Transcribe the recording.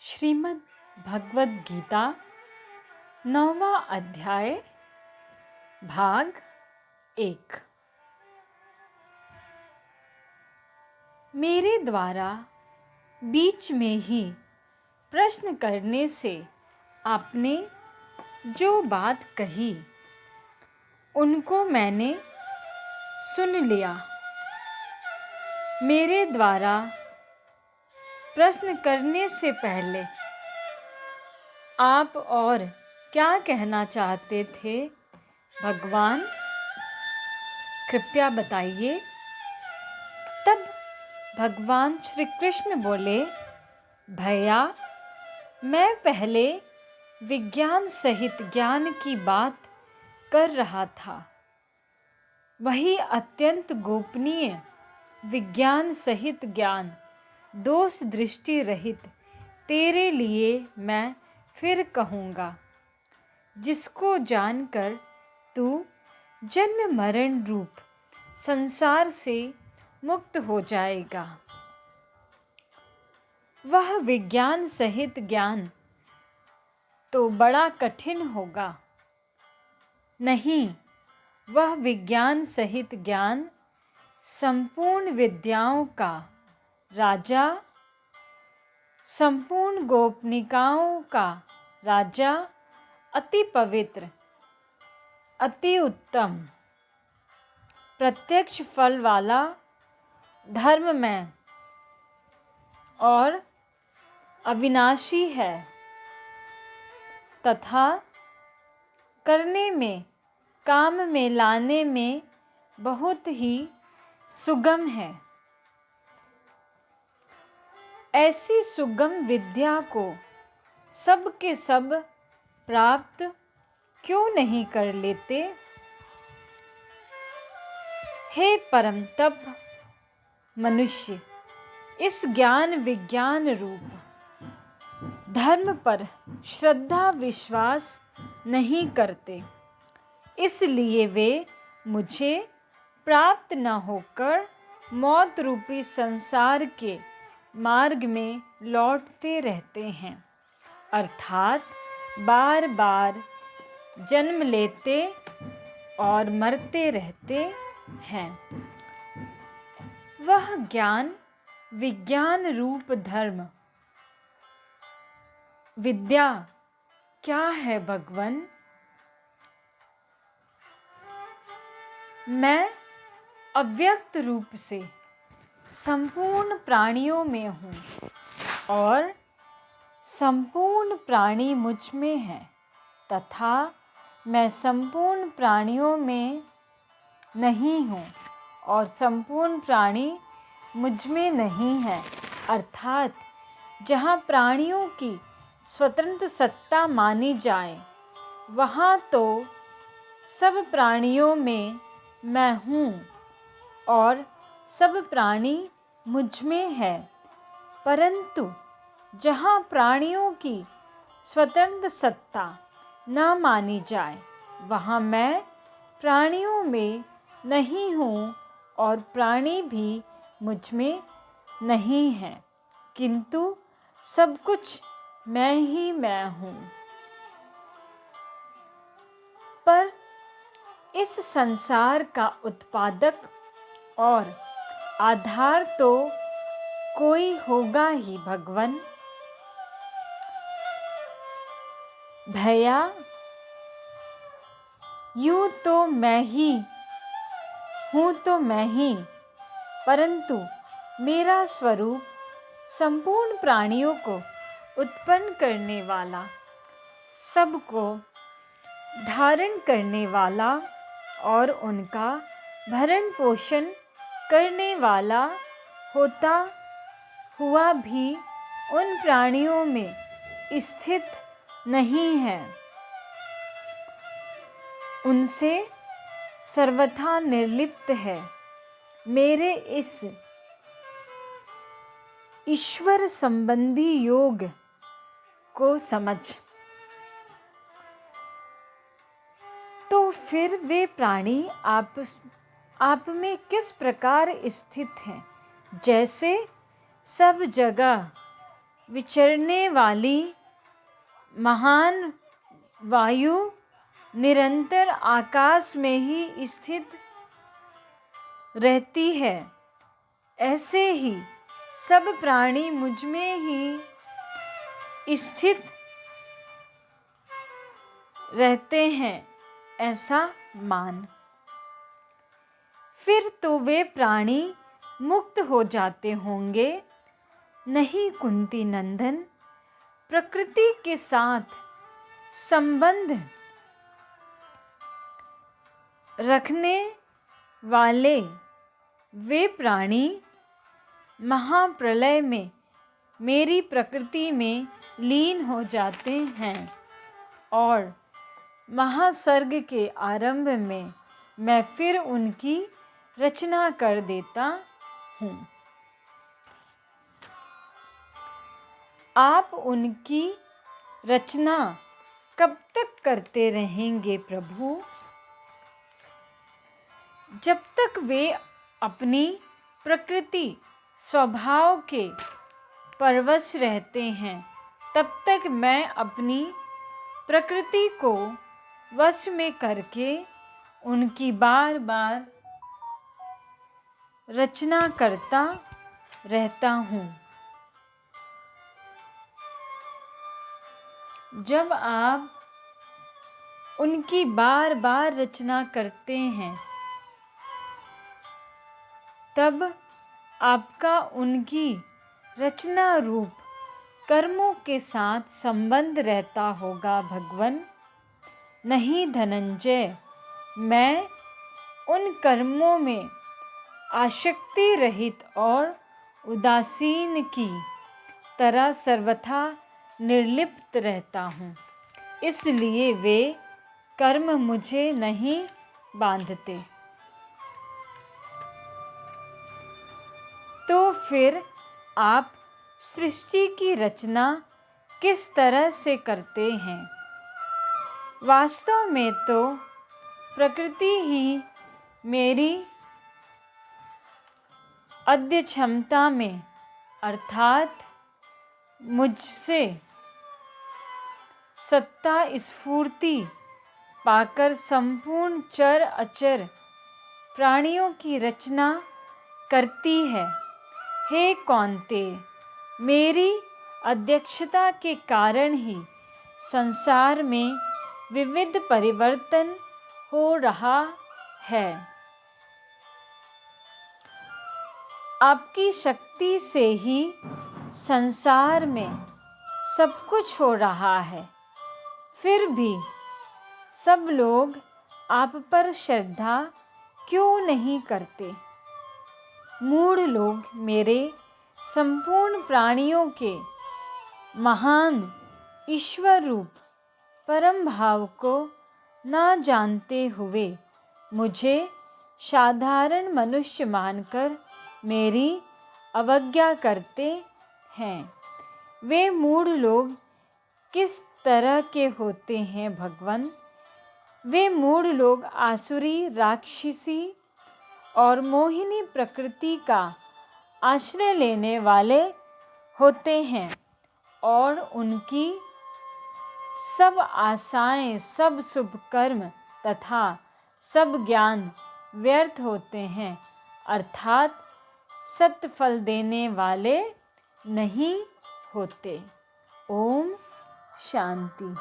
श्रीमद् भगवद गीता 9वां अध्याय भाग 1। मेरे द्वारा बीच में ही प्रश्न करने से आपने जो बात कही उनको मैंने सुन लिया। मेरे द्वारा प्रश्न करने से पहले आप और क्या कहना चाहते थे भगवान, कृपया बताइए। तब भगवान श्री कृष्ण बोले, भैया, मैं पहले विज्ञान सहित ज्ञान की बात कर रहा था। वही अत्यंत गोपनीय विज्ञान सहित ज्ञान, दोष दृष्टि रहित तेरे लिए मैं फिर कहूँगा, जिसको जानकर तू जन्म मरण रूप संसार से मुक्त हो जाएगा। वह विज्ञान सहित ज्ञान तो बड़ा कठिन होगा। नहीं, वह विज्ञान सहित ज्ञान संपूर्ण विद्याओं का राजा, संपूर्ण गोपनिकाओं का राजा, अति पवित्र, अति उत्तम, प्रत्यक्ष फल वाला, धर्ममय और अविनाशी है तथा करने में, काम में लाने में बहुत ही सुगम है। ऐसी सुगम विद्या को सब के सब प्राप्त क्यों नहीं कर लेते? हे परम तप मनुष्य, इस ज्ञान विज्ञान रूप धर्म पर श्रद्धा विश्वास नहीं करते, इसलिए वे मुझे प्राप्त न होकर मौत रूपी संसार के मार्ग में लौटते रहते हैं, अर्थात बार बार जन्म लेते और मरते रहते हैं। वह ज्ञान विज्ञान रूप धर्म विद्या क्या है भगवन? मैं अव्यक्त रूप से संपूर्ण प्राणियों में हूँ और संपूर्ण प्राणी मुझ में है तथा मैं संपूर्ण प्राणियों में नहीं हूँ और संपूर्ण प्राणी मुझ में नहीं है, अर्थात जहाँ प्राणियों की स्वतंत्र सत्ता मानी जाए वहाँ तो सब प्राणियों में मैं हूँ और सब प्राणी मुझ में है, परंतु जहाँ प्राणियों की स्वतंत्र सत्ता न मानी जाए वहाँ मैं प्राणियों में नहीं हूँ और प्राणी भी मुझ में नहीं है, किंतु सब कुछ मैं ही मैं हूँ। पर इस संसार का उत्पादक और आधार तो कोई होगा ही भगवन। भैया, यूं तो मैं ही हूँ तो मैं ही, परंतु मेरा स्वरूप संपूर्ण प्राणियों को उत्पन्न करने वाला, सबको धारण करने वाला और उनका भरण पोषण करने वाला होता हुआ भी उन प्राणियों में स्थित नहीं है, उनसे सर्वथा निर्लिप्त है। मेरे इस ईश्वर संबंधी योग को समझ, तो फिर वे प्राणी आप में किस प्रकार स्थित हैं? जैसे सब जगह विचरने वाली महान वायु निरंतर आकाश में ही स्थित रहती है, ऐसे ही सब प्राणी मुझ में ही स्थित रहते हैं, ऐसा मान। फिर तो वे प्राणी मुक्त हो जाते होंगे, नहीं कुंती नंदन? प्रकृति के साथ संबंध रखने वाले वे प्राणी महाप्रलय में मेरी प्रकृति में लीन हो जाते हैं और महासर्ग के आरंभ में मैं फिर उनकी रचना कर देता हूँ। आप उनकी रचना कब तक करते रहेंगे प्रभु? जब तक वे अपनी प्रकृति स्वभाव के परवश रहते हैं, तब तक मैं अपनी प्रकृति को वश में करके उनकी बार बार रचना करता रहता हूँ। जब आप उनकी बार बार रचना करते हैं, तब आपका उनकी रचना रूप कर्मों के साथ संबंध रहता होगा भगवन। नहीं धनंजय, मैं उन कर्मों में आसक्ति रहित और उदासीन की तरह सर्वथा निर्लिप्त रहता हूँ, इसलिए वे कर्म मुझे नहीं बांधते। तो फिर आप सृष्टि की रचना किस तरह से करते हैं? वास्तव में तो प्रकृति ही मेरी अद्य क्षमता में अर्थात मुझसे सत्ता स्फूर्ति पाकर संपूर्ण चर अचर प्राणियों की रचना करती है। हे कौन्तेय, मेरी अध्यक्षता के कारण ही संसार में विविध परिवर्तन हो रहा है। आपकी शक्ति से ही संसार में सब कुछ हो रहा है, फिर भी सब लोग आप पर श्रद्धा क्यों नहीं करते? मूढ़ लोग मेरे संपूर्ण प्राणियों के महान ईश्वर रूप परम भाव को ना जानते हुए मुझे साधारण मनुष्य मानकर मेरी अवज्ञा करते हैं। वे मूढ़ लोग किस तरह के होते हैं भगवन? वे मूढ़ लोग आसुरी, राक्षसी और मोहिनी प्रकृति का आश्रय लेने वाले होते हैं और उनकी सब आशाएं, सब शुभ कर्म तथा सब ज्ञान व्यर्थ होते हैं, अर्थात सत्फल देने वाले नहीं होते। ओम शांति।